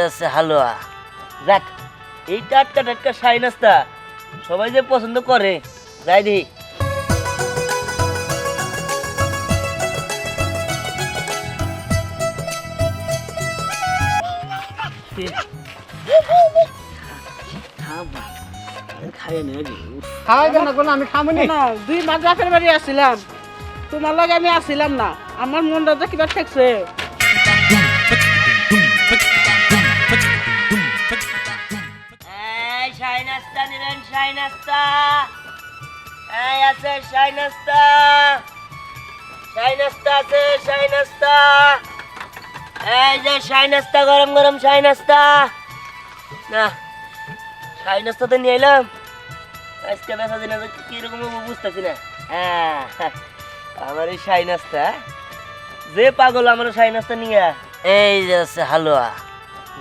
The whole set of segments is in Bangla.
আছে হালুয়া। যাক, এই টাটকা টাটকা শাহী নাস্তা সবাই যে পছন্দ করে, যাই দেখি। আমি খামনি না। 2 মাস বাপের বাড়ি আসছিলাম, তোমার লাগে আমি আসছিলাম না। আমার মনটা তো কিবা ঠেকছে। শাহী নাস্তা নিলেন, শাহী নাস্তা। এই আছে শাহী নাস্তা, শাহী নাস্তা আছে, শাহী নাস্তা। এই যে শাহী নাস্তা, গরম গরম শাহী নাস্তা। না, শাহী নাস্তা তো নিয়ে এলাম, আজকে বেচা দিন কিরকম বুঝতেছি না। হ্যাঁ, আমার এই শাহী নাস্তা, যে পাগল আমার শাহী নাস্তা নিয়ে। এই যে আছে হালুয়া।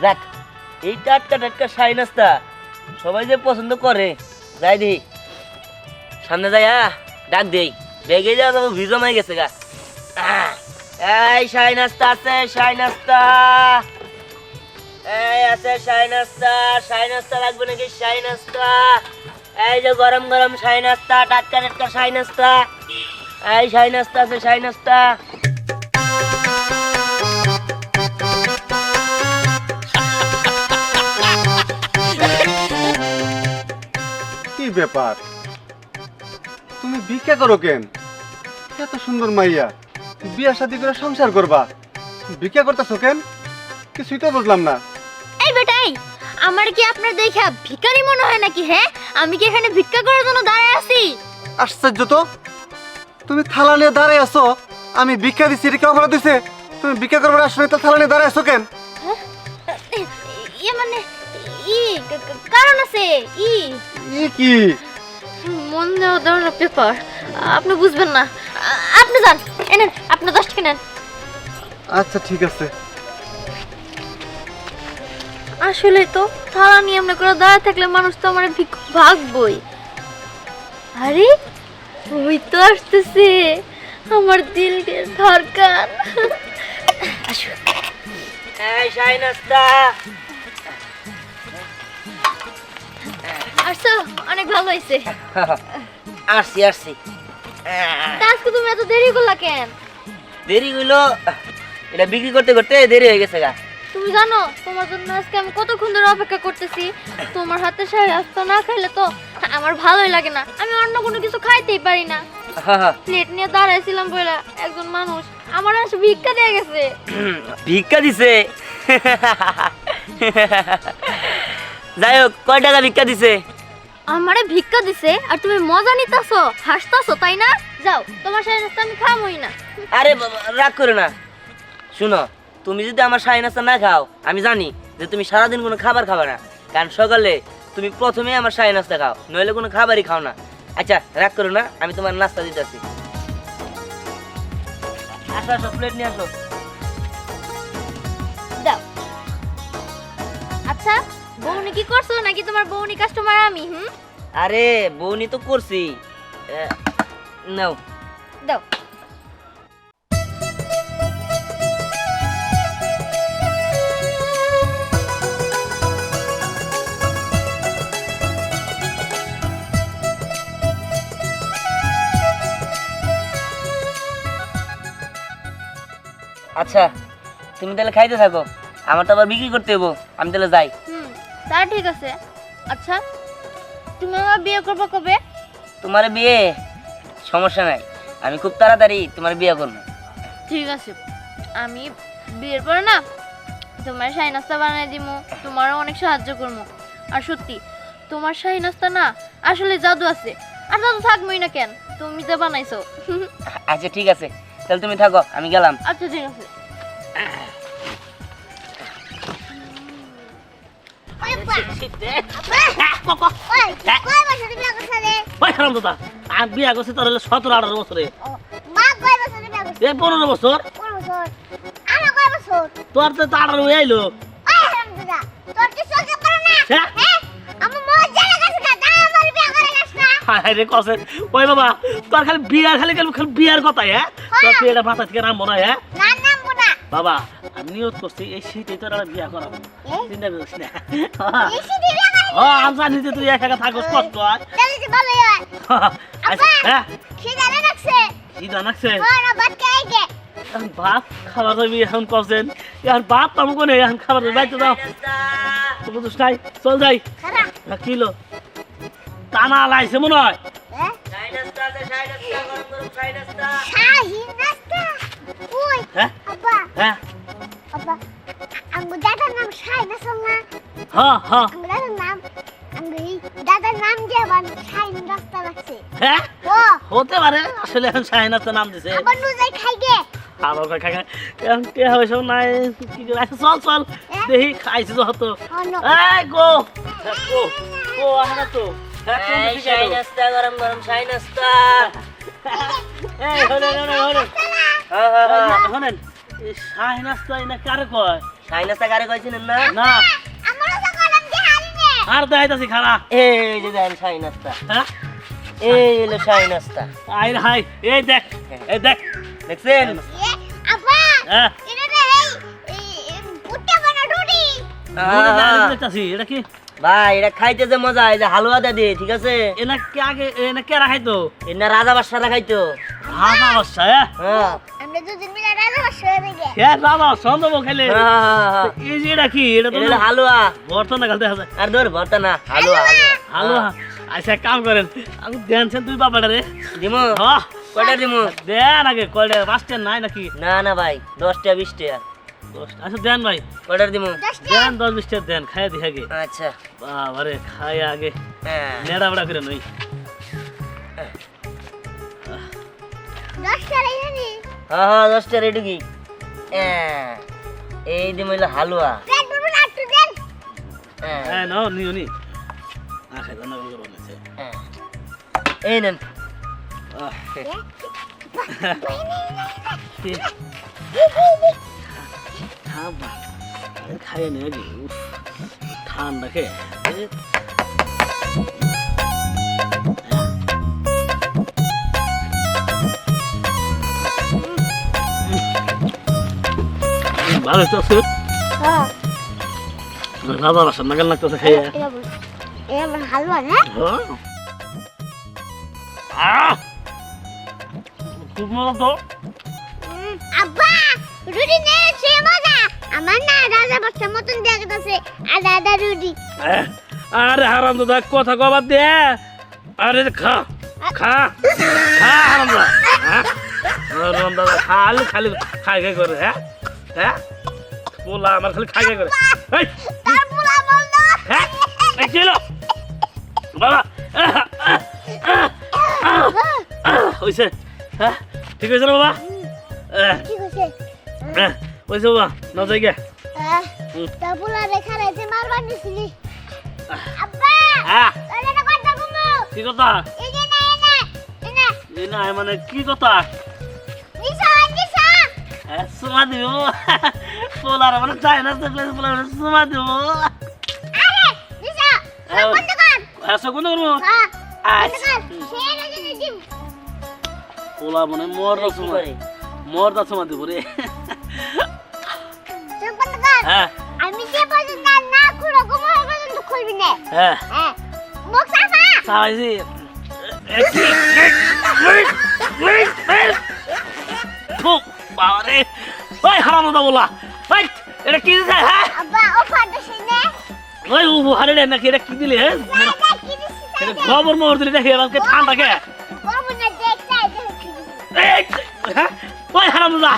যাক, এই টাটকা টাটকা শাহী নাস্তা সবাই যে পছন্দ করে, যাই দেখি। সামনে যাই, ডাক দেই। বেগে যাওয়া যাবো, ভিজো মাই গেছে গা। এই শাহী নাস্তা আছে, শাহী নাস্তা। এই আছে শাহী নাস্তা। শাহী নাস্তা লাগবে নাকি? শাহী নাস্তা। এই যে গরম গরম শাহী নাস্তা, টাটকা টাটকা শাহী নাস্তা। এই শাহী নাস্তা আছে, শাহী নাস্তা। কি ব্যাপার, তুমি ভিক্ষা করো কেন? এত সুন্দর মাইয়া, বিয়া শাদী করে সংসার করবা, ভিক্ষা করতেছো কেন? কিছুই তো বুঝলাম না। এই বেটাই, আমার কি আপনার দেখা ভিখারি মনে হয় নাকি? হ্যাঁ, আমি কি এখানে ভিক্ষা করার জন্য দাঁড়ায় আছি? আশ্চর্য তো, তুমি থালা নিয়ে দাঁড়ায় আছো, আমি ভিক্ষা দিচ্ছি, এটা কি অপরাধ দিছে? তুমি ভিক্ষা করবার আসলে তো থালা নিয়ে দাঁড়ায় আছো কেন? মানে কারণ আছে। কি মন দেওয়ার পেপার আপনি বুঝবেন না। আপনি যান, এনেন আপনি 10 টাকা নেন। আচ্ছা ঠিক আছে। আসলে তো থালা নিয়ে আমরা করে দাঁড়ায় থাকলে মানুষ তো আমার ভাগবই। আরে ওই তো আসতেছে আমার দিলকে ধরকান। আসো। এই শাহী নাস্তা। আসো, অনেক ভালো হয়েছে। আসছি আসছি। আজকে তুমি এত দেরি করলা কেন? দেরি হইলো, এটা বিক্রি করতে করতে দেরি হয়ে গেছে গা। তুমি জানো তোমার জন্য আজকে আমি কতক্ষণ ধরে অপেক্ষা করতেছি। তোমার হাতে শাহী নাস্তা না খাইলে তো আমার ভালোই লাগে না। আমি অন্য কোনো কিছু খাইতেই পারি না। প্লেট নিয়ে দাঁড়াইছিলাম বলে একজন মানুষ আমার এসে ভিক্ষা দিয়ে গেছে। ভিক্ষা দিছে? যাই হোক, কয় টাকা ভিক্ষা দিছে? আমারে ভিক্ষা দিছে আর তুমি মজা নিতেছো, হাসতেছো, তাই না? যাও, তোমার শাহী নাস্তা আমি খামই না। আরে বাবা, রাগ করে না। শুনো, তুমি যদি আমার শাহী নাস্তা না খাও, আমি জানি যে তুমি সারাদিন কোনো খাবার খাবে না, কারণ সকালে তুমি প্রথমে আমার শাহী নাস্তা খাও, নইলে কোনো খাবারই খাও না। আচ্ছা, রাগ করো না, আমি তোমার নাস্তা দিতেছি। আসো আসো, প্লেট নিয়ে আসো। দাও। আচ্ছা, বউনি কি করছো নাকি তোমার বউনি কাস্টমার আমি? আরে বউনি তো করছি, নাও দাও। আচ্ছা, তুমি তাহলে খাইতে থাকো, আমার তো আবার বিক্রি করতে হবো, আমি তাহলে যাই। তা ঠিক আছে। আচ্ছা, তুমি আমার বিয়ে করবে কবে? তোমার বিয়ে সমস্যা নাই, আমি খুব তাড়াতাড়ি তোমার বিয়ে করবো। ঠিক আছে, আমি বিয়ের পরে না তোমার শাহী নাস্তা বানিয়ে দিব, তোমারও অনেক সাহায্য করবো। আর সত্যি তোমার শাহী নাস্তা না আসলে জাদু আছে। আর জাদু থাকবোই না কেন, তুমি তো বানাইছো। আচ্ছা ঠিক আছে, তাহলে তুমি থাকো, আমি গেলাম। আচ্ছা ঠিক আছে। আমি বিয়া করছি তোর 17-18 বছরে। 15 বছর। তোর তো 18 হয়ে আইলো। রে কসে ওই বাবা, তোর খালি বিয়ার খালি বিয়ার কথা। হ্যাঁ, তোর এটা মাথা থেকে নামবো না। হ্যাঁ, বাবা আমি নিয়ত করছি এই শীতে তোর আর বিয়া করাবো চিন্তা করিস না আমি জানি যে তুই একা একা থাকস কষ্ট হয় হ্যাঁ কি জানাচ্ছে ভাত খাবার যাবি এখন করছেন এখন ভাত পাবো কোনে এখন খাবার বাইতে দাও বুঝিস নাই চল যাই কিলো টানা লাইছে মনে হয় শাহী নাস্তা আছে, শাহী নাস্তা, গরম গরম শাহী নাস্তা। হ্যাঁ হ্যাঁ হ্যাঁ হ্যাঁ হ্যাঁ হতে পারে আসলে এখন শাহী নাস্তা নাম দিছে আবার খাই খাই এখন কে হবে সব নাই কি করে আচ্ছা চল চল দেখি খাইছি যত এই গো গো গো আনা তো এই শাহী নাস্তা, গরম গরম শাহী নাস্তা। এই হলেন হলেন হ্যাঁ হ্যাঁ হ্যাঁ হলেন এই শাহী নাস্তা না কারে কয় শাহী নাস্তা কারে কইছিলেন না? না আর দেখাইতাছি খারা এই যে দেন শাহী নাস্তা, হ্যাঁ এই হলো শাহী নাস্তা। আই হাই এই দেখ দেখছেন? হ্যাঁ আহা, দেখতাছি এটা কি ভাই এটা খাইতে যে মজা, এই যে হালুয়া দিয়ে, ঠিক আছে? এনা কে আগে এনা কে রাখাইতো এটা রাজা বাদশারা খাইতো। রাজা বাদশা হ্যাঁ হ্যাঁ রাজা সন্দেহ খাইলে হ্যাঁ, হ্যাঁ, হ্যাঁ। এই যে এটা কি এটা তো এটা হলো হালুয়া। বর্তমানে খালতে আছে আর ধর ভর্তা না, হালুয়া হালুয়া। হালুয়া আচ্ছা এক কাম করেন আমি দেনছেন তুই বাবাটা রে দিমু হ্যাঁ কয়টা দিমু? দেন আগে কয়টা 5টা নাই নাকি না না ভাই, 10 টাকা 20 টাকা। 10টা আচ্ছা দেন ভাই কয়টা দিমু? দেন 10-20 টা দেন খাইয়া দি আগে আচ্ছা বাবারে খাইয়া আগে হ্যাঁ নেড়া বড়া করে নই হ্যাঁ হ্যাঁ 10 টাকা রেডি কি? হ্যাঁ এই দিমু হলো হালুয়া। হ্যাঁ হ্যাঁ নাও নিও নি আখে জানা গো বলেছে হ্যাঁ। এই নেন। খাইয়ে নে আগে ঠান্ডা খেয়ে ভালো তো আছে রাজা বাসা নাগাল লাগতেছে খাইয়ে হালুয়া না খুব মজা তো আব্বা রুটি নে সে মজা আমার না রাজা বাচ্চা মতন দেখতেছে আর দাদা রুটি আরে হারাম দাদা কথা কবার দে আরে খা খা খা হারাম দাদা হারাম দাদা খালি খালি খাই খাই করে হ্যাঁ হ্যাঁ বলা আমার খালি খাই খাই করে এই তার পুরা বললো হ্যাঁ এই চলো বাবা হইছে হ্যাঁ ঠিক হয়েছে না বাবা কি কইছে হয়েছে বাবা না যাই গে তার পুরা রেখা রয়েছে মারবার নিছিলি আব্বা হ্যাঁ তাহলে না কথা কমু কি কথা এই যে না এনে এই না মানে কি কথা নিশা সুমা দিব পোলার মানে চাই না পোলার সুমা দিব আরে নিশা বন্ধ কর আচ্ছা কোন করবো হ্যাঁ আচ্ছা সে না জানি জিম পোলা মানে মরদা কি সুমা করে? মরদা সুমা দিব রে তুই বন্ধ কর হ্যাঁ আমি যে পর্যন্ত না খুলো ঘুমো পর্যন্ত খুলবি না হ্যাঁ হ্যাঁ মুখ সাফা সাইজি বাবারে ওই হারাম দাদা বলা ওই এটা কি দিছে হ্যাঁ আব্বা ও ফাটা শুনে ওই ও হারে নাকি এটা কি দিলে হ্যাঁ দাদা কি দিছিস এটা খবর মোর দিলে দেখে আমাকে ঠান্ডা কে গরম না দেখছাই দেখি ওই হারাম দাদা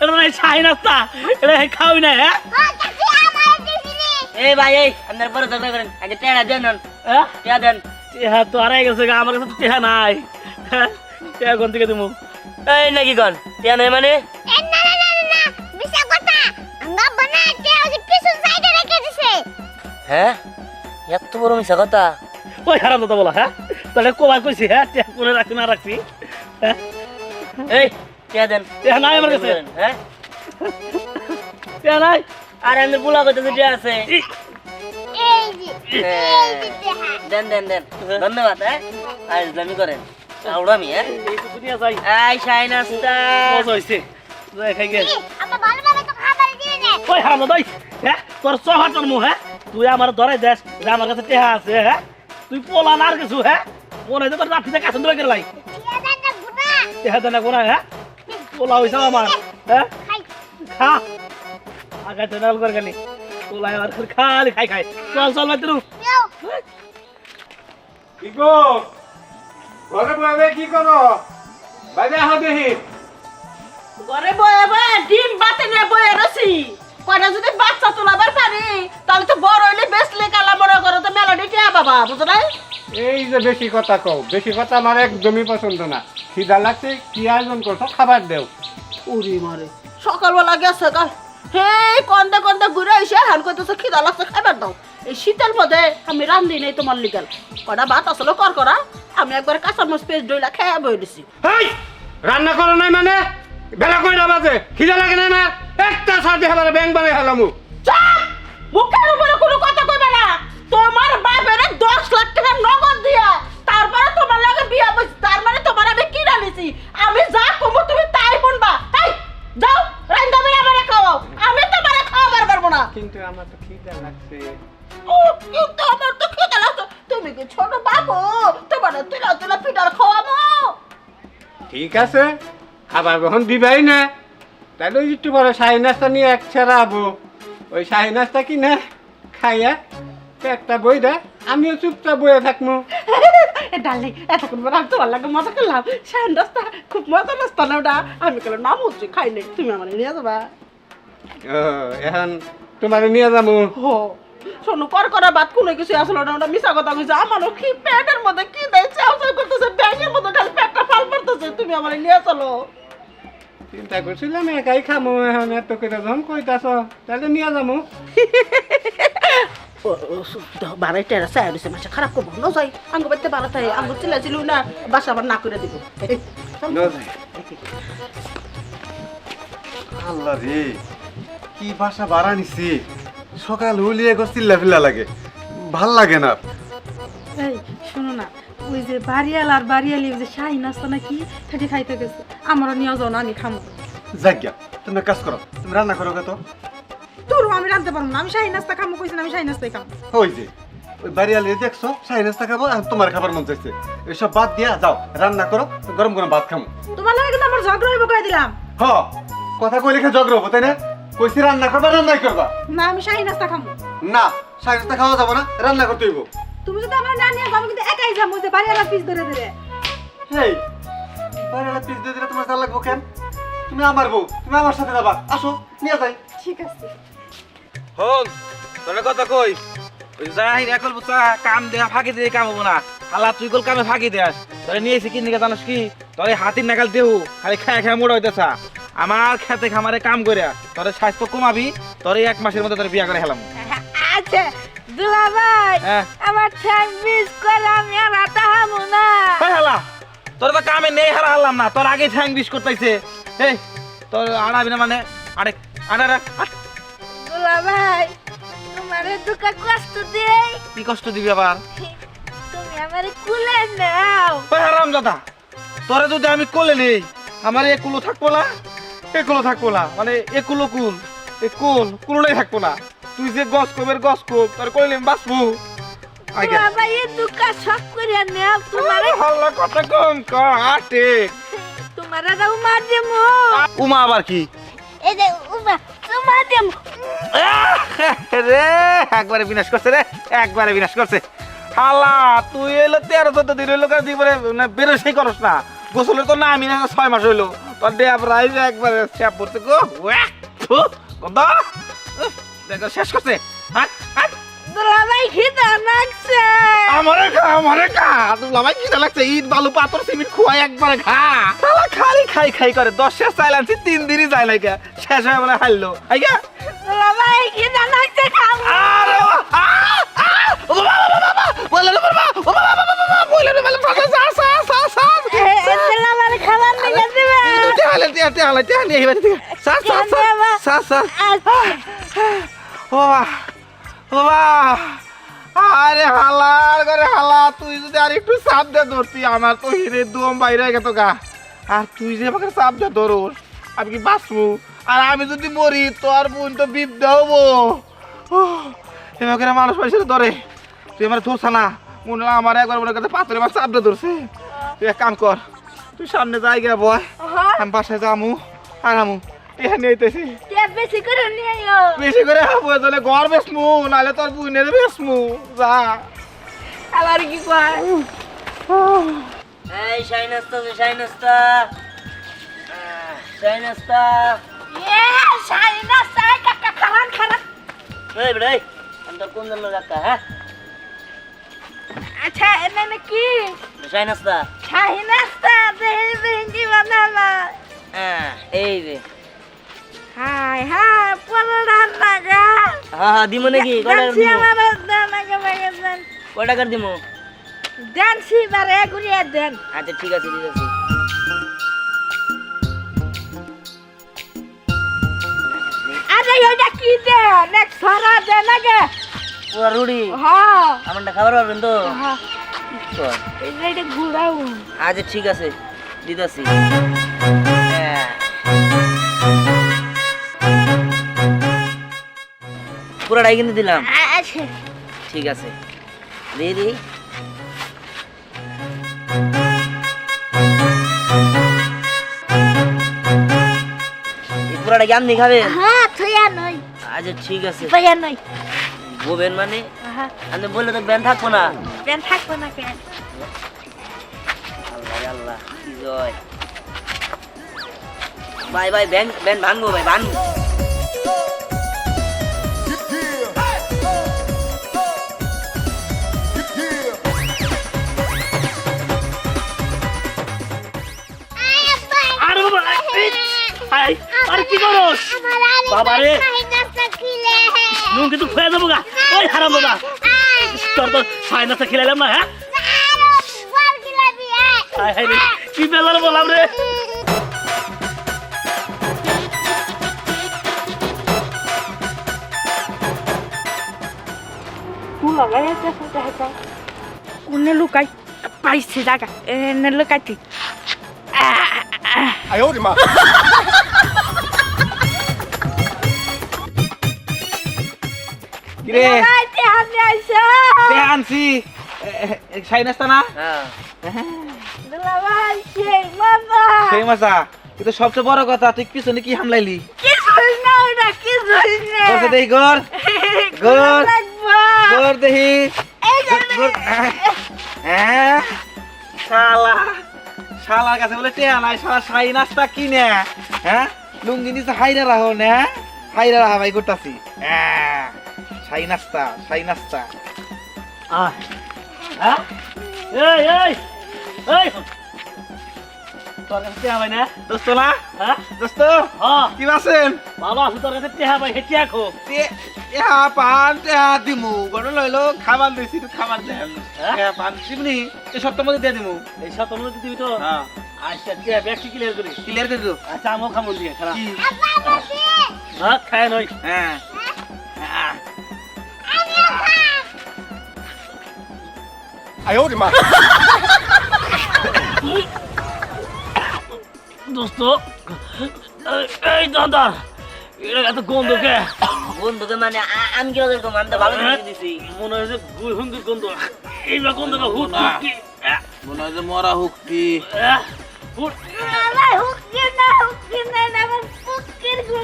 এটা নাই ছাই নাস্তা এটা খাওয়াই না হ্যাঁ হ্যাঁ কাকি আমার দিছিলি এই ভাই এই আপনার বড় ঝগড়া করেন, আগে টেড়া দেন নেন, হ্যাঁ টেড়া দেন। হ্যাঁ তো আড়াই গেছে গা, আমার কাছে তো টেহা নাই হ্যাঁ টেহা কোন থেকে দিব এই নাকি কন টেড়া নাই মানে? এ না না না না মিছা কথা আমরা বানাতে ওই পিছন সাইডে রেখে দিছে হ্যাঁ এত বড় মিশা কথা? ওই হারাম দাদা বলা হ্যাঁ তাহলে কবাই কইছি হ্যাঁ টেহা কোনে রাখছি না রাখছি হ্যাঁ এই টেড়া দেন। টেহা নাই আমার কাছে হ্যাঁ টেহা নাই আর আমি বুলা করতেছি টেড়া আছে। ই, এই যে দেখা দেন দেন দেন, ধন্যবাদ। হ্যাঁ আর ইসলামি করেন আউড়ামি। হ্যাঁ এই তো দুনিয়া যাই এই শাহী নাস্তা। মজা হইছে যাই খাই গে আব্বা ভালো ভালো তো ওই হারামজাদা ওই হ্যাঁ তোর সহার জন্ম হ্যাঁ তুই আমার ধরে দেশ যে আমার কাছে টেহা আছে হ্যাঁ তুই পোলা না আর কিছু হ্যাঁ মনে হয় তোর রাত্রিতে কাছে ধরে গেলাই টেহা দেয় না কোনা হ্যাঁ পোলা হয়েছে আমার হ্যাঁ খা আগে তো নাল করে গেলি পোলা আর খালি খাই খাই চল চল মাত্র কি গো ঘরে বসে কি করো বাইরে আহ দেখি ঘরে বয়ে বয়ে ডিম বাতে নিয়ে বয়ে রসি কয়টা যদি বাচ্চা তোলাবার পারি তাহলে তো বড় হইলে বেসলে কালা মনে করো তো মেলাডি টিয়া বাবা বুঝো নাই এই যে বেশি কথা কও বেশি কথা আমার একদমই পছন্দ না খিদা লাগছে কি আয়োজন করছো খাবার দেও উড়ি মারে সকালবেলা গেছে কাল হে কন্দে কন্দে ঘুরে এসে হান করতেছে খিদা লাগছে খাবার দাও এই শীতের মধ্যে আমি রান্ধি নেই তোমার লিগাল কটা ভাত আসলে কর করা আমি একবার কাঁচামচ পেস্ট দইলা খেয়ে বই দিছি হেই রান্না করো নাই মানে বেলা কয়টা বাজে খিদা লাগে না না একটা সাথে খাবার ব্যাংক বানাই হলাম চাপ মুখের উপরে কোনো কথা কইবে না তোমার বাপের 10 লাখ টাকা নগদ দিয়া তারপরে তোমার লাগে বিয়া বইছি তার মানে তোমার আমি কিনা নিছি আমি যা কমু তুমি তাই বলবা তাই যাও রান্না করে আমারে খাওয়াও আমি তোমারে খাওয়াবার পারবো না কিন্তু আমার তো খিদা লাগছে ও কিন্তু আমার তো খেতে লাগছে তুমি কি ছোট বাবু তোমার তুলা তুলা পিঠার খাওয়াবো ঠিক আছে খাবার গ্রহণ দিবাই না তাহলে ওই একটু বড় শাহী নাস্তা নিয়ে এক ছেড়াবো ওই শাহী নাস্তা কিনা খাইয়া একটা বই দে আমিও চুপচাপ বইয়া থাকবো ডার্লিং এতক্ষণ পর আমি তোমার লাগে মজা করলাম শান রাস্তা খুব মজা রাস্তা না ওটা আমি কেন নাম হচ্ছে খাই নাই তুমি আমার নিয়ে যাবা ও এখন তোমার নিয়ে যাবো হো শোনো কর করা বাদ কোনো কিছু আসলো না ওটা মিশা কথা কইছে আমারও কি পেটের মধ্যে কি দেয় চাও চাও করতেছে ব্যাঙের মধ্যে খালি পেটটা ফাল মারতেছে তুমি আমার নিয়ে চলো চিন্তা করছিলাম একাই খামো এখন এত করে যখন কইতাছ তাহলে নিয়ে যাবো বারাই টেরা চাই দিছে মাসে খারাপ করবো ন যাই আঙ্গ বাড়িতে বাড়া তাই আঙ্গ চিল্লাছিল না বাসা আবার না করে দিব আল্লাহ রে কি বাসা ভাড়া নিছি সকাল হলিয়ে গো চিল্লা ফিল্লা লাগে ভাল লাগে না এই শোনো না ওই যে বাড়িয়াল আর বাড়িয়ালি ওই যে শাহী নাস্তা নাকি সেটি খাইতে গেছে আমারও নিয়ে যাও না আমি খামো যাজ্ঞা তুমি এক কাজ করো তুমি রান্না করো তো তোর আমি রাঁধতে পারবো না আমি শাহী নাস্তা খামো কইছি না আমি শাহী নাস্তাই খামো ওই যে ওই বাড়িয়ালি দেখছো শাহী নাস্তা খাবো আর তোমার খাবার মন চাইছে এসব বাদ দিয়া যাও রান্না করো গরম গরম ভাত খামো তোমার লাগে কিন্তু আমার ঝগড়া হইব কই দিলাম হ কথা কই লিখে জগ রবো তাই না কইছি রান্না করবা রান্নাই করবা না আমি শাহী নাস্তা খামো না শাহী নাস্তা খাওয়া যাবো না রান্না করতে হইব তুমি যদি আমার না নিয়ে যাও আমি কিন্তু একাই যাবো ওই যে বাড়িয়ালা পিস ধরে ধরে হেই বাড়িয়ালা পিস দিয়ে দিলে তোমার চাল লাগবো কেন তুমি আমার বউ তুমি আমার সাথে যাবা আসো নিয়ে যাই ঠিক আছে হন তোর কথা কই ওই যাই রেকল বুঝা কাম দেয়া ফাঁকি দিয়ে কাম হবো না হালা তুই কল কামে ফাঁকি দেয়াস তোরে নিয়েছি কি নিকে জানাস কি তোরে হাতির নাগাল দেহু খালি খায় খায় মোড়া হইতেছা আমার খেতে খামারে কাম করিয়া তোরে স্বাস্থ্য কমাবি তোরে 1 মাসের মধ্যে তোরে বিয়া করে হেলাম আচ্ছা দুলা ভাই হ্যাঁ আমার ঠ্যাং মিস করে আমি আর আটা হামু না হেলা তোর তো কামে নেই হারা হারলাম না তোর আগে ঠ্যাং বিষ করতেছে এই তোর আড়াবি না মানে আরে আড়া দুলা ভাই তোমারে দুকা কষ্ট দেই কি কষ্ট দিবি আবার তুমি আমারে কুলে নাও ওই হারাম দাদা তোরে যদি আমি কোলে নেই আমার এ কুলো থাকবো না এ কুলো থাকবো না মানে এ কুলো কুল এ কুলোটাই থাকবো না তুই যে গছ কবের গছ কোপ তোর কইলে আমি বাঁচবো আগে দুলা ভাই এ দুকা সব করে নাও তোমারে হাল্লা কথা কম কাটে তোমারে দাও মার দেমু উমা আবার কি এই যে উমা তোমার দেমু রে একবারে বিনাশ করছে রে একবারে বিনাশ করছে হালা তুই এলো 13-14 দিন হইলো কার দিবরে না বেরোসই করস না গোসলে তো না আমি না 6 মাস হইলো তোর ডে প্রাইজ একবারে স্যাপ পড়তে গো কত দেখো শেষ করছে হাট হাট দুলা ভাই খিদা লাগছে আমারে খা দুলা ভাই খিদা লাগছে ইট বালু পাথর সিমেন্ট খুয়াই একবারে খা শালা খালি খাই করে 10 শেষ চাইল আনছি 3 দিনই যায় নাকি শেষ হয়ে মানে হাইলো আইগা দুলা ভাই খিদা লাগছে খাবো আরে ও বাবা বলে রে বাবা ও বাবা বলে রে বলে সা দুলা ভাই খাবার নিয়ে দিবে তে নিয়ে বাড়ি থেকে সা ও আরে হালার করে হালা তুই যদি আর একটু চাপ দে ধরতি আমার তো হিরে দম বাইরে গেত গা আর তুই যে আমাকে চাপ দে ধরোস আমি কি বাঁচবো? আর আমি যদি মরি তোর বোন তো বিপদে হবো। এবার মানুষ পয়সা ধরে, তুই আমার ধরছ না, মনে হয় আমার একবার মনে করতে পাথরে মাছ চাপটা ধরছে। তুই এক কাম কর, তুই সামনে যাই গে বয়, আমি বাসায় যামু আর আমু এখানে নিতেছি বেশি করে নিয়ে আইও। বেশি করে তাহলে ঘর বেসমু, নাহলে তোর বোনের বেসমু। যা আবার কি কয়? এই শাইনাস্তা আছে, শাইনাস্তা, শাইনাস্তা। এ শাইনাস্তা কাকা খারাপ। এই বেড়ে আমরা কোন জন্য রাখা? হ্যাঁ আচ্ছা এনে কি শাইনাস্তা। শাইনাস্তা দেহি বানালা। হ্যাঁ এই যে হাই পড়া লাগা। হ্যাঁ দিব নাকি? কটা দানছি দিব? আমার দানাকে বাগেছেন। কটা করে দিব? দানছি বারে ঘুরিয়ে দেন। আচ্ছা ঠিক আছে ঠিক আছে। আরে ওইটা কি দেন? এক সারা দেন আগে। পুরা রুড়ি হ্যাঁ আমারটা খাবার পারবেন তো? হ্যাঁ চল। এইটা ঘুরাও। আচ্ছা ঠিক আছে দিদাসি। হ্যাঁ পুরাটাই কিন্তু দিলাম। আচ্ছা ঠিক আছে দিয়ে দিই। এই পুরাটা কি আপনি খাবেন? হ্যাঁ থইয়া নই আচ্ছা ঠিক আছে। থইয়া নই। বলবেন মানে হ্যাঁ আপনি বললে তো ব্যান থাকবো না। দেন থাকবো না কেন? আল্লাহ আল্লাহ কি জয়। ভাই ভাই ব্যান ব্যান ভাঙবো ভাই ভাঙবো। আরে বাবা আই আরে কি করছ বাবা রে? নুন কিন্তু খুঁয়ে যাবো গা। ওই হারাম দাদা তোর তো সাইনাসটা খেলাইলাম না। হ্যাঁ হাই হাই রে কি বেলার বললাম রে। কুলা লাগাইছে ফুটা হাতা। কোনে লুকাই পাইছে জায়গা এনে লুকাইতি। কিরে লাগাইতে হাতে আইছে। আনছি সাইনাস্তা না হ্যাঁ দুলাভাই সেই মামা। সেই মাসা, কিন্তু সবচেয়ে বড় কথা তুই পিছনে কি হামলাইলি? কি ধরি না ওটা কি ধরি না। বসে দেখি গর গর লাগবা। গর দেখি এই যে গর। হ্যাঁ শালা, শালার কাছে বলে টেয়া নাই, শালা সাই নাস্তা কিনে হ্যাঁ লুঙ্গি নিচে হাইরা রাখো না, হাইরা রাখা ভাই করতাছি। হ্যাঁ সাই নাস্তা, সাই নাস্তা। আয় হ্যাঁ এই এই এই তোর কাছে টেহা ভাই না? দোস্ত না হ্যাঁ দোস্ত, হ্যাঁ কি আছেন? ভালো আছো? তোর কাছে টেহা ভাই হেঁটিয়া খো। টেহা পান টেহা দিমু, গড় লইলো খাবার দিছি তো খাবার দেন। হ্যাঁ? টেহা পান দিমনি এই সপ্তাহের মধ্যে দিয়ে দিমু। এই সব তোমার দিবি তো? হ্যাঁ আচ্ছা টেহা ব্যাগটি ক্লিয়ার করি। ক্লিয়ার করে দিও। আচ্ছা আমিও খামো দিয়ে খারাপ। কি? হ্যাঁ খায় নই। হ্যাঁ হ্যাঁ। দোস্ত এই দাদা এটা এত গন্ধ কে? বন্ধুকে মানে আমি কি ওদের আমি তো ভালো জিনিস দিছি। মনে হয় যে হুঙ্গির গন্ধ। এইবার গন্ধ হুট কি মনে হয় যে মরা হুকটি। হুট আমার হুকি না আমার ফুকির গুণ।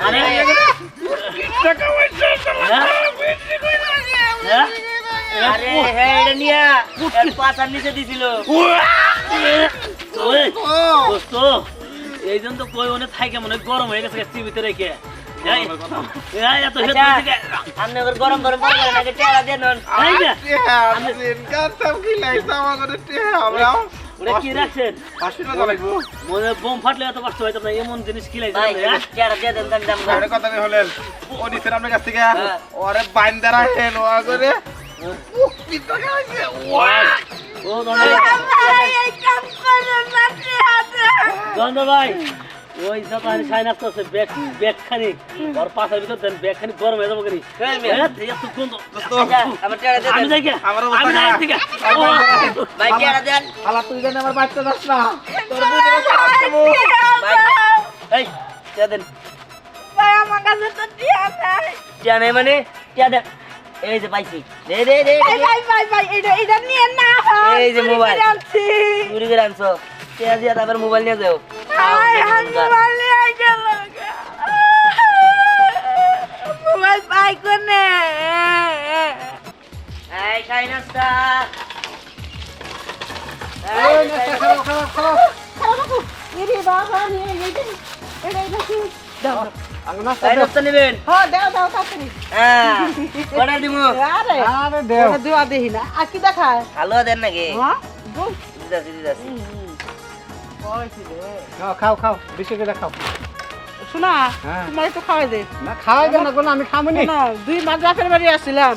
আরে আরে হ্যাঁ এটা নিয়া এর পাছার নিচে দিছিল। দোস্ত এই জন্য তো কই অনেক থাকে মনে হয় গরম হয়ে গেছে চিবিতে রেখে। এত আচ্ছা, আপনি ওর গরম গরম পানি করে নাকি টেরা দেন। এই যে টেহা দিন কাতাম কি লাইছ আমাদের টেহা আমরা ওটা কি রাখছেন? হসপিটালে যাইবো। মনে হয় বোম ফাটলে এত কষ্ট হইতো না, এমন জিনিস কি লাগছে? ভাই টেরা দিয়ে দেন দাম দাম। আরে কথা কই হলেন ও দিছেন আপনার কাছ থেকে হ্যাঁ। ওরে বাইন্দা রাখেন ও করে কি টাকা হইছে ও ধন্যবাদ ভাই এই কাম করে না হাতে। ধন্যবাদ ভাই ওই যত আমি সাইন আসতেছে ব্যাগ খানি ওর পাশের ভিতর দেন ব্যাগ খানি গরম হয়ে যাবো করি এত কোন আমার টাকা দিয়ে আমি দেন যাই কে আমি যাই থেকে ভাই টাকা দেন হালা তুই জানি আমার বাচ্চা যাস না তোর বুঝে খারাপ দেবো ভাই এই টাকা দেন ভাই আমার কাছে তো টিয়া নাই। টাকা নেই মানে টাকা দেন এই যে পাইছি দে দে দে ভাই ভাই ভাই ভাই এটা নিয়ে না এই যে মোবাইল আনছি চুরি করে আনছো টাকা দিয়ে তারপর মোবাইল নিয়ে যাও মোবাইল নিয়ে গেল মোবাইল পাই কোনে এই শাইনাস্তা ইরে বাবা নিয়ে গেছে এটা কি দাও শাইনাস্তা নেবেন হ্যাঁ দাও দাও তাড়াতাড়ি হ্যাঁ অর্ডার দিমু আরে আরে দেও ওটা দেওয়া দেখি না আর কি দেখায় হালুয়া দেন নাকি হ্যাঁ বল দিদাসি দিদাসি খাও খাও বেশি করে খাও শোনা হ্যাঁ। তোমার একটু খাওয়াই দে না খাওয়াই দেন না কোনো আমি খাবো নি না 2 মাস বাপের বাড়ি আসছিলাম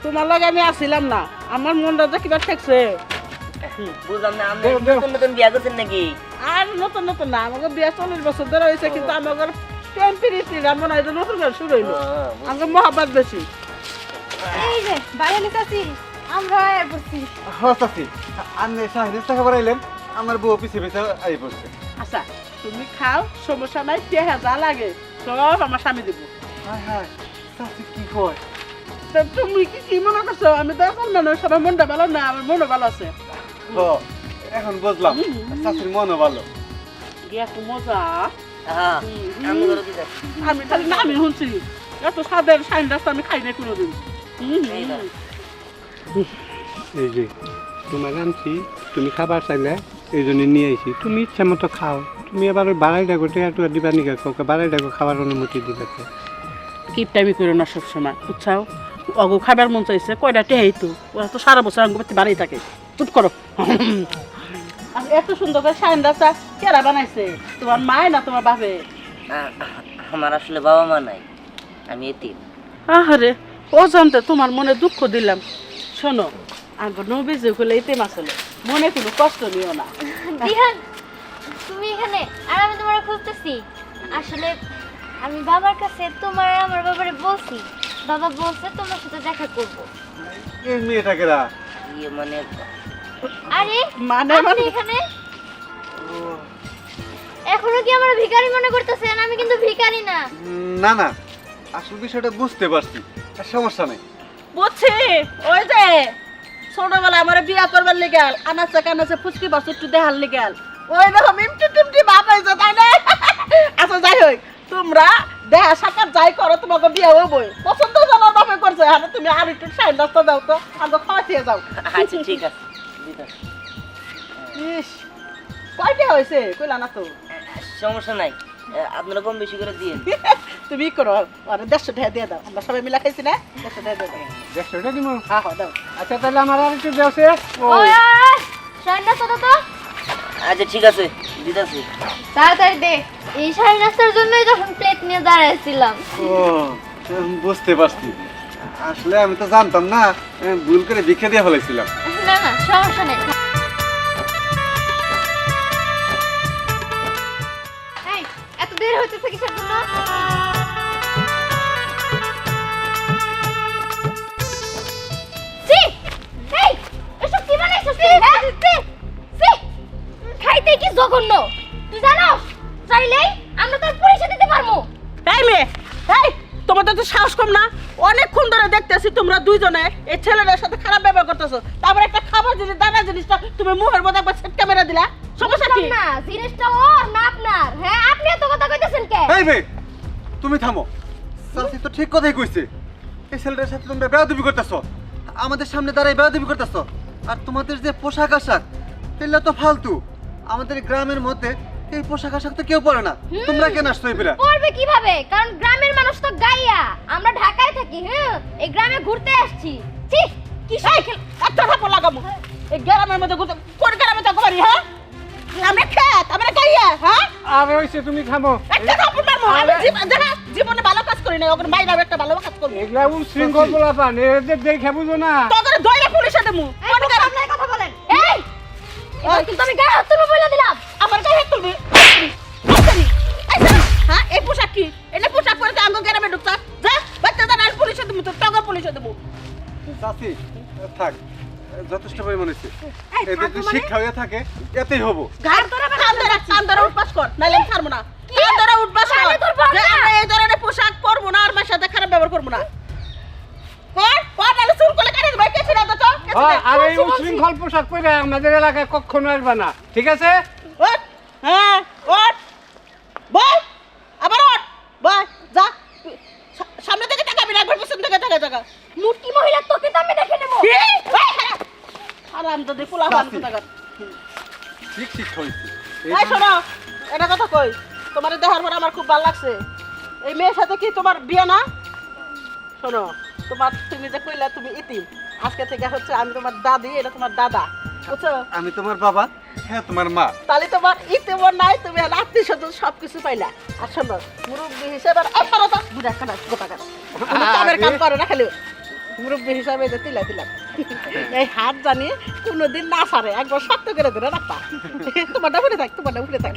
তোমার লাগে আমি আসছিলাম না আমার মনটা যে কিবা ঠেকছে বুঝলাম না আপনি দেও, দেও। নতুন নতুন বিয়া করছেন নাকি আর নতুন নতুন না আমাকে বিয়ে 40 বছর ধরে হয়েছে কিন্তু আমাকে টেম্পারেচার মনে হয় যে নতুন করে শুরু হইলো আমাকে মহাব্বত বেশি এই যে বাইরে চাচি আমরা আয় পড়ছি। হস্তাছি আপনি সাহেবের টাকা বাড়াইলেন আমার বউ পিছিয়ে পিছিয়ে আই পড়ছে। আচ্ছা তুমি খাও সমস্যা নাই টেহা যা লাগে সব আমার স্বামী দেবো হায় হায় চাচি কি কয়? তা তুমি কি মনে করছো আমি তো এখন মানুষ সবার মনটা ভালো না আমার মনও ভালো আছে ও এখন বুঝলাম চাচির মনও ভালো। গিয়া তো মজা হ্যাঁ আমি করে দিদাসি আমি খালি নামই শুনছি এত সাদের সাইন রাস্তা আমি খাই নাই কোনোদিন এই যে তোমার আনছি তুমি খাবার চাইলে এই জন্য নিয়ে আইছি তুমি ইচ্ছা মতো খাও তুমি আবার ওই বাড়াই ডাকো টেয়াটুয়া দিবা নিকা কাউকে বাড়াই ডাকো খাবার অনুমতি দিবে কিপটামি করো না সবসময় বুঝছাও অগো খাবার মন চাইছে কয়টা টেহাই তো ওরা তো সারা বছর আঙ্গ বাড়ি বাড়াই থাকে চুপ করো আর এত সুন্দর করে সাইন রাস্তা কেরা বানাইছে তোমার মায় না তোমার বাপে আমার আসলে বাবা মা নাই আমি এতিম আহারে ও জানতে তোমার মনে দুঃখ দিলাম শোনো আঙ্গ নবী যে করলে এতে মাসলে মনে কোনো কষ্ট নিও না দিহান তুমি এখানে আর আমি তোমার খুঁজতেছি আসলে আমি বাবার কাছে তোমার আর আমার বাবারে বলছি বাবা বলছে তোমার সাথে দেখা করব এই মেয়েটাকে রা ইয়ে মানে আরে মানে আপনি মানে এখানে এখনো কি আমার ভিখারি মনে করতেছেন আমি কিন্তু ভিখারি না না না আসল বিষয়টা বুঝতে পারছি আর সমস্যা নেই। বুঝছি ওই যে ছোটবেলায় আমার বিয়া করবার লেগেল আনাচে কানাচে ফুচকি বাস একটু দেখার লেগেল ওই রকম ইমটি টিমটি বাপ হয়েছে তাই না আচ্ছা যাই হোক তোমরা দেহা সাকার যাই করো তোমাকে বিয়ে হবই পছন্দ জানার বাপে করছে আর তুমি আর একটু সাইন রাস্তা দাও তো আগে খাওয়া খেয়ে যাও আচ্ছা ঠিক আছে দিদাসি ইস কয়টা হয়েছে কইলা না তো সমস্যা নাই আপনারা কম বেশি করে দিয়ে তুমি ই করো আর 150 টাকা দিয়ে দাও আমরা সবাই মিলা খাইছি না 150 টাকা দিয়ে দাও দেড়শোটা দিব হ্যাঁ হ্যাঁ দাও আচ্ছা তাহলে আমার আর একটু দেওছে ওই সাইনটা তো তো আচ্ছা ঠিক আছে দিদাসি তাড়াতাড়ি দে এই সাড়ে নাস্তার জন্যই যখন প্লেট নিয়ে দাঁড়াইছিলাম ও বুঝতে পারছি আসলে আমি তো জানতাম না ভুল করে ভিক্ষা দিয়ে ফেলেছিলাম। না না সমস্যা নেই এই এত দেরি হইতেছে কিসের জন্য সি এই এসব কি বানাইছিস তুই হ্যাঁ সি খাইতে কি জঘন্য তুই জানোস চাইলেই আমরা তোর পয়সা দিতে পারবো এই মেয়ে এই তোমাদের তো সাহস কম না অনেকক্ষণ ধরে দেখতেছি তোমরা দুইজনে এই ছেলেটার সাথে খারাপ ব্যবহার করতেছো তারপর একটা খাবার জিনিস দানা জিনিসটা তুমি মুখের মধ্যে একবার সেট ক্যামেরা দিলা সমস্যা কি না জিনিসটা ওর না আপনার হ্যাঁ আপনি এত কথা কইতেছেন কে এই মেয়ে তুমি থামো চাচি তো ঠিক কথাই কইছে এই ছেলেটার সাথে তোমরা বেয়াদবি করতেছো আমাদের সামনে দাঁড়াই বেয়াদবি করতেছো আর তোমাদের যে পোশাক আশাক এগুলো তো ফালতু আমাদের গ্রামের মধ্যে এই পোশাক আশাক তো কেউ পরে না তোমরা কেন আসছো এবারে পড়বে কিভাবে কারণ গ্রামের মানুষ তো গাইয়া আমরা ঢাকায় থাকি হ্যাঁ এই গ্রামে ঘুরতে আসছি ছি কি সাইকেল একটা থাপড় লাগাবো এই গ্রামের মধ্যে ঘুরতে কোন গ্রামে থাকো বাড়ি হ্যাঁ আমরা খেত আমরা গাইয়া হ্যাঁ আরে হইছে তুমি খামো একটা থাপড় মারবো আমি জীবনে ভালো কাজ করি না ওখানে বাইরে একটা ভালো কাজ করবো এগুলা উশৃঙ্খল বলা পান এদের দেখে বুঝো না তোকে দইরা পুলিশে দেবো কোন গ্রামে কথা বলেন এই এবার কিন্তু আমি গায়ে হাত তুলবো বলে দিলাম আমার গায়ে হাত তুলবি চাচি থাক যথেষ্ট পরিমাণ হয়েছে এদের থাকবো যদি মানে? শিক্ষা হয়ে থাকে এতেই হবো ঘাট ধরে কান ধরে উঠবাস কর নাইলে আমি ছাড়বো না কান ধরে উঠবাস কর যে আমরা এই ধরনের পোশাক পরবো না আর মার সাথে খারাপ ব্যবহার করবো না কর নাহলে চুল করে কাটিয়ে দেবো কেছে না তো চল আর এই উশৃঙ্খল পোশাক পরে আমাদের এলাকায় কখনো আসবে না ঠিক আছে ওঠ হ্যাঁ ওঠ বল আবার ওঠ বল যা সামনে থেকে তাকাবি না একবার পিছন থেকে তাকা মুটকি মহিলা তোকে তো আমি দেখে নেবো আরাম তো দেখো লাভ টাকা ঠিক শিক্ষা হয়েছে এই শোনো এটা কথা কই তোমার দেখার পর আমার খুব ভালো লাগছে এই মেয়ের সাথে কি তোমার বিয়ে না শোনো তুমি যে কইলা তুমি ইতিম আজকে থেকে হচ্ছে আমি তোমার দাদি এটা তোমার দাদা বুঝছো আমি তোমার বাবা হ্যাঁ তোমার মা তাহলে তোমার ইতিম নাই তুমি আত্মীয় স্বজন সবকিছু পাইলা আর শোনো মুরব্বী হিসেবে বুঝা কাটা গোটা কাটা কামের কাম করে না খালি মুরব্বী হিসাবে যে তিলা এই হাত জানি কোনোদিন না সারে একবার শক্ত করে ধরে রাখবা তোমারটা উঠে থাক